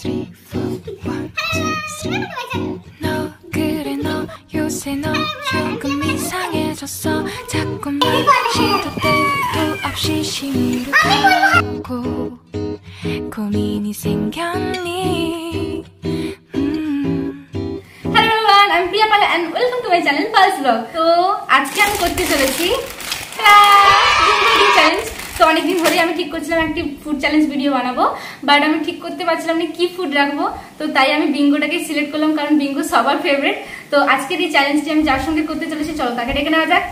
three, four. 1, 2, 3. 너 그래 너 요새 너 조금 이상해졌어. 자꾸만 시도 때도 없이 심으로 가고 고민이 생겼니? Hello everyone, I'm Priya Pala and welcome to my channel Pulse Vlog. তো আজকে আমি করতে চলেছি চ্যালেঞ্জ। তো অনেকদিন ধরে আমি ঠিক করছিলাম একটি ফুড চ্যালেঞ্জ ভিডিও বানাবো, বাট আমি ঠিক করতে পারছিলাম না কি ফুড রাখবো। তো তাই আমি বিঙ্গোটাকে সিলেক্ট করলাম, কারণ বিঙ্গো সবার ফেভারিট। তো আজকের এই চ্যালেঞ্জটি আমি যার সঙ্গে করতে চলেছি, চলো তাকে ডেকে নেওয়া যাক।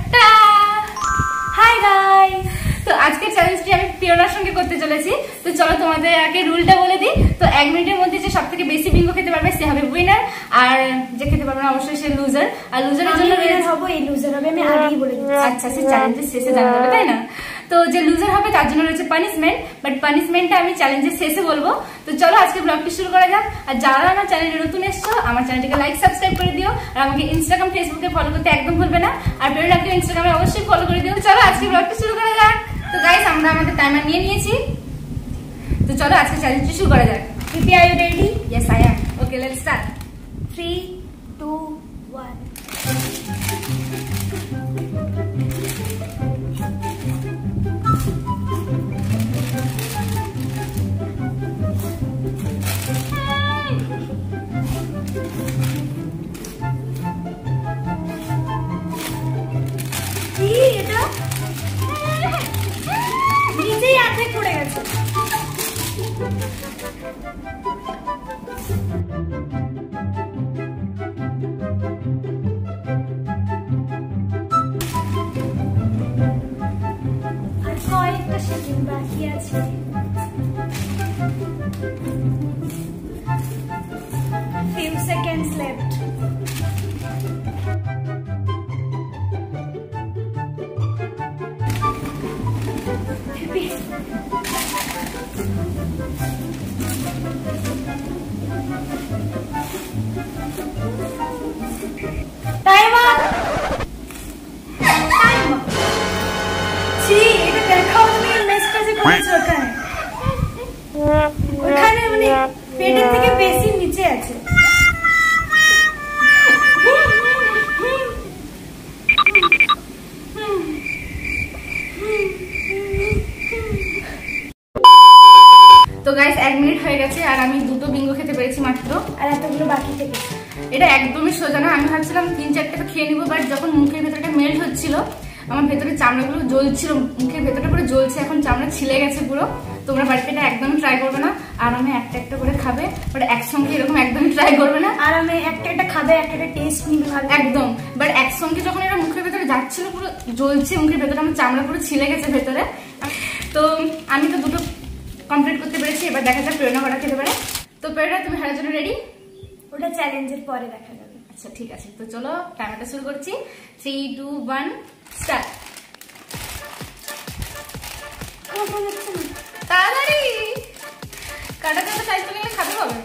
হাই গাইস, তো আজকের চ্যালেঞ্জটি আমি প্রিয়নার সঙ্গে করতে চলেছি। তো চলো তোমাদের আগে রুলটা বলে দিই। তো 1 মিনিটের মধ্যে যে সবথেকে বেশি বিঙ্গো খেতে পারবে সে হবে উইনার, আর যে খেতে পারবে না অবশ্যই সে লুজার। আর লুজারের জন্য উইনার হবো, এই লুজার হবে, আমি আগেই বলে দিচ্ছি। আচ্ছা, সে চ্যালেঞ্জের শেষে জানা যাবে, তাই না? তো যে লুজার হবে তার জন্য রয়েছে পানিশমেন্ট, বাট পানিশমেন্টটা আমি চ্যালেঞ্জের শেষে বলবো। তো চলো আজকে ব্লগটি শুরু করা যাক। আর যারা আমার চ্যানেলে নতুন এসছো, আমার চ্যানেলটিকে লাইক সাবস্ক্রাইব করে দিও, আর আমাকে ইনস্টাগ্রাম ফেসবুকে ফলো করতে একদম ভুলবে না, আর প্রেরণাকে ইনস্টাগ্রামে অবশ্যই ফলো করে দিও। চলো আজকে ব্লগটি শুরু করা যাক। তো গাইস, আমরা আমাদের টাইমার নিয়ে নিয়েছি, তো চলো আজকে চ্যালেঞ্জটি শুরু করা যাক। Pipi, are you ready? Yes, I am. Okay, let's start. 3, 2, 1. নিচেই অর্ধেক পড়ে গেছে। আর কয়েকটা সেকেন্ড বাকি আছে। Few seconds left. ওখানে মানে পেটের থেকে বেশি নিচে আছে। তো গাইস 1 মিনিট হয়ে গেছে, আর আমি 2টো বিঙ্গো খেতে পেরেছি মাত্র, আর এতগুলো বাকি থেকে। এটা একদমই সোজা না। আমি ভাবছিলাম 3-4টা খেয়ে নিবো, বাট যখন মুখের ভেতরটা মেল্ট হচ্ছিল আমার ভেতরে চামড়াগুলো জ্বলছিল, মুখের ভেতরটা পুরো জ্বলছে, এখন চামড়া ছিলে গেছে পুরো। তোমরা বাড়িতে এটা একদমই ট্রাই করবে না, আর আমি একটা একটা করে খাবে, বাট একসঙ্গে এরকম একদমই ট্রাই করবে না। আর আমি একটা একটা খাবে, একটা একটা টেস্ট নিবে একদম, বাট একসঙ্গে যখন এটা মুখের ভেতরে যাচ্ছিল পুরো জ্বলছে মুখের ভেতরে, আমার চামড়া পুরো ছিলে গেছে ভেতরে। তো আমি তো 2টো কমপ্লিট করতে পেরেছি, এবার দেখা যাক প্রেরণা কটা খেতে পারে। তো প্রেরণা, তুমি হারার জন্য রেডি? ওটা চ্যালেঞ্জের পরে দেখা যাবে। আচ্ছা ঠিক আছে, তো চলো টাইমারটা শুরু করছি। 3, 2, 1 স্টার্ট। তাড়াতাড়ি কাটা কাটা সাইজ করে খাতে হবে।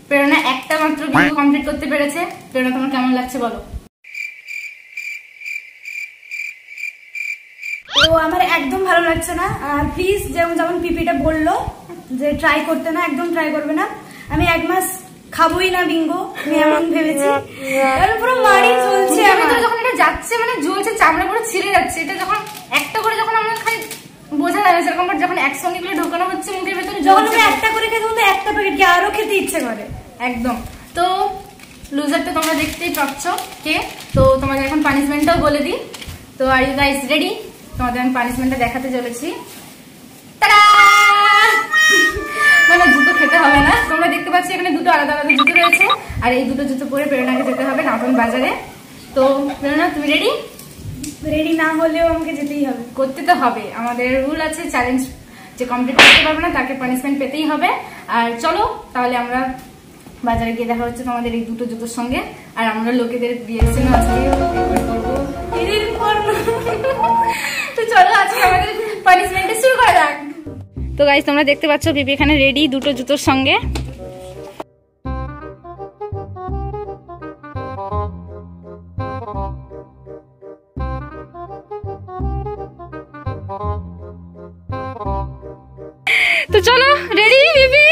প্রেরণা একটা মাত্র ভিডিও কমপ্লিট করতে পেরেছে। প্রেরণা, তোমার কেমন লাগছে বলো? তো আমার একদম ভালো লাগছে না। প্লিজ যেমন পিপিটা বললো যে ট্রাই করতে না, একদম ট্রাই করবে না। আমি 1 মাস খাবোই না বিঙ্গো, আমি এমন ভেবেছি, কারণ পুরো মাড়ি জ্বলছে। আমি তো যখন এটা যাচ্ছে মানে জ্বলছে, চামড়া পুরো ছিঁড়ে যাচ্ছে। এটা যখন একটা করে যখন আমরা খাই বোঝা যাবে সেরকম, বাট যখন একসঙ্গে গুলো ঢোকানো হচ্ছে মুখের ভেতরে, যখন আমি একটা করে খাই তখন তো একটা একটা প্যাকেট কি আরো খেতে ইচ্ছে করে একদম। তো লুজারটা তোমরা দেখতেই পাচ্ছ কে। তো তোমাদের এখন পানিশমেন্টটাও বলে দিই। তো আর ইউ গাইস রেডি? তোমাদের আমি পানিশমেন্টটা দেখাতে চলেছি। না জুতো খেতে হবে না, তোমরা দেখতে পাচ্ছ এখানে দুটো আলাদা আলাদা জুতো রয়েছে, আর এই দুটো জুতো পরে প্রেরণাকে যেতে হবে নাটন বাজারে। তো প্রেরণা তুমি রেডি? রেডি না হলেও আমাকে যেতেই হবে, করতে তো হবে, আমাদের রুল আছে, চ্যালেঞ্জ যে কমপ্লিট করতে পারবে না তাকে পানিশমেন্ট পেতেই হবে। আর চলো তাহলে আমরা বাজারে গিয়ে দেখা হচ্ছে তোমাদের এই দুটো জুতোর সঙ্গে, আর আমরা লোকেদের রিঅ্যাকশন আজকে করবো। তো চলো আজকে আমাদের পানিশমেন্ট শুরু করা যাক। তো গাইস তোমরা দেখতে পাচ্ছ পিপি এখানে রেডি দুটো জুতোর সঙ্গে। তো চলো রেডি পিপি।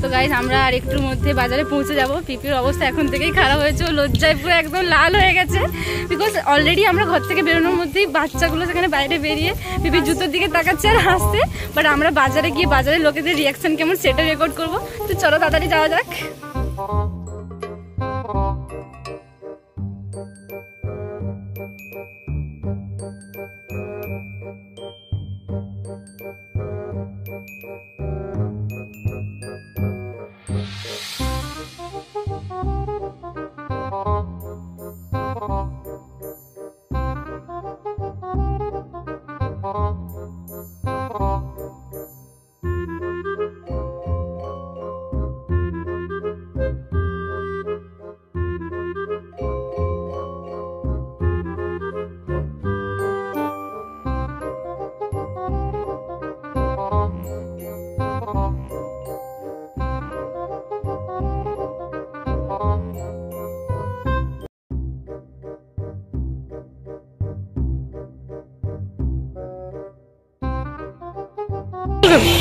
তো গাইস আমরা আর একটুর মধ্যে বাজারে পৌঁছে যাব। পিপির অবস্থা এখন থেকেই খারাপ হয়েছে, ও লজ্জায় পুরো একদম লাল হয়ে গেছে, বিকজ অলরেডি আমরা ঘর থেকে বেরোনোর মধ্যেই বাচ্চাগুলো সেখানে বাইরে বেরিয়ে পিপির জুতোর দিকে তাকাচ্ছে আর হাসছে। বাট আমরা বাজারে গিয়ে বাজারের লোকেদের রিয়াকশন কেমন সেটা রেকর্ড করবো। তো চলো তাড়াতাড়ি যাওয়া যাক।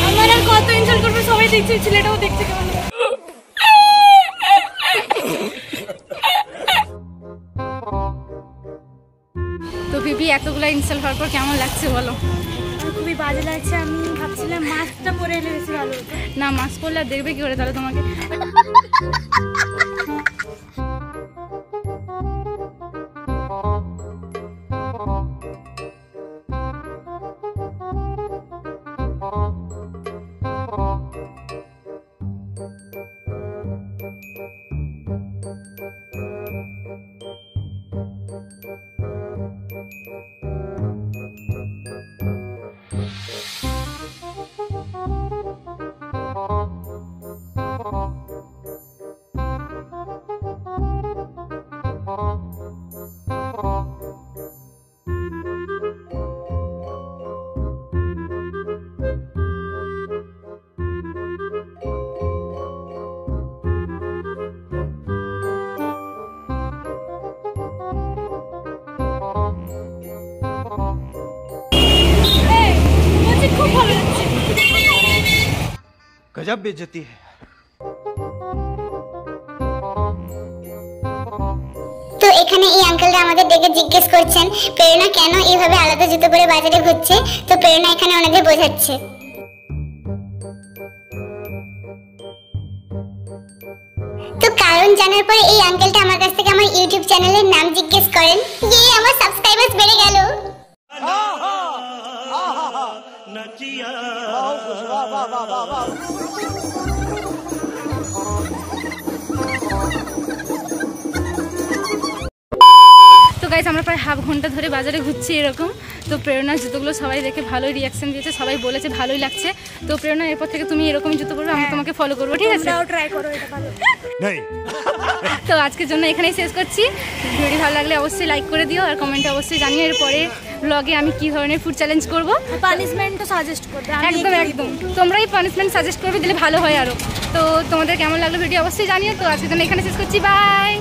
আমার আর কত ইনসাল্ট করবে, সবাই দেখছে, ছেলেটাও দেখছে কেমন। তো পিপি এতগুলা ইনসাল্ট হওয়ার পর কেমন লাগছে বলো? খুবই বাজে লাগছে। আমি ভাবছিলাম মাস্কটা পরে এলে বেশি ভালো হতো। না মাস্ক পরলে আর দেখবে কি করে তাহলে তোমাকে। गजब बेइज्जती है। তো এখানে এই আঙ্কেলরা আমাদের দেখে জিজ্ঞেস করছেন প্রেরণা কেন এইভাবে আলাদা জুতো পরে বাজারে ঘুরছে। তো প্রেরণা এখানে ওনাদের বোঝাচ্ছে। তো কারণ জানার পরে এই আঙ্কেলটা আমার কাছ থেকে আমার ইউটিউব চ্যানেলের নাম জিজ্ঞেস করেন। আমার সাবস্ক্রাইবার্স বেড়ে গেল। তো গাইস আমরা প্রায় হাফ ঘন্টা ধরে বাজারে ঘুরছি এরকম। তো প্রেরণার জুতোগুলো সবাই দেখে ভালোই রিয়াকশন দিয়েছে, সবাই বলেছে ভালোই লাগছে। তো প্রেরণা এরপর থেকে তুমি এরকমই জুতো পরবে, আমি তোমাকে ফলো করবো, ঠিক আছে? ট্রাই করো, এটা ভালো। তো আজকের জন্য এখানেই শেষ করছি। ভিডিও ভালো লাগলে অবশ্যই লাইক করে দিও আর কমেন্টে অবশ্যই জানিও এরপরে ব্লগে আমি কি ধরনের ফুড চ্যালেঞ্জ করবো। পানিশমেন্টও সাজেস্ট করবে। একদম একদম তোমরাই পানিশমেন্ট সাজেস্ট করবে, দিলে ভালো হয় আরো। তো তোমাদের কেমন লাগলো ভিডিও অবশ্যই জানিও। তো আজকের জন্য এখানে শেষ করছি, বাই।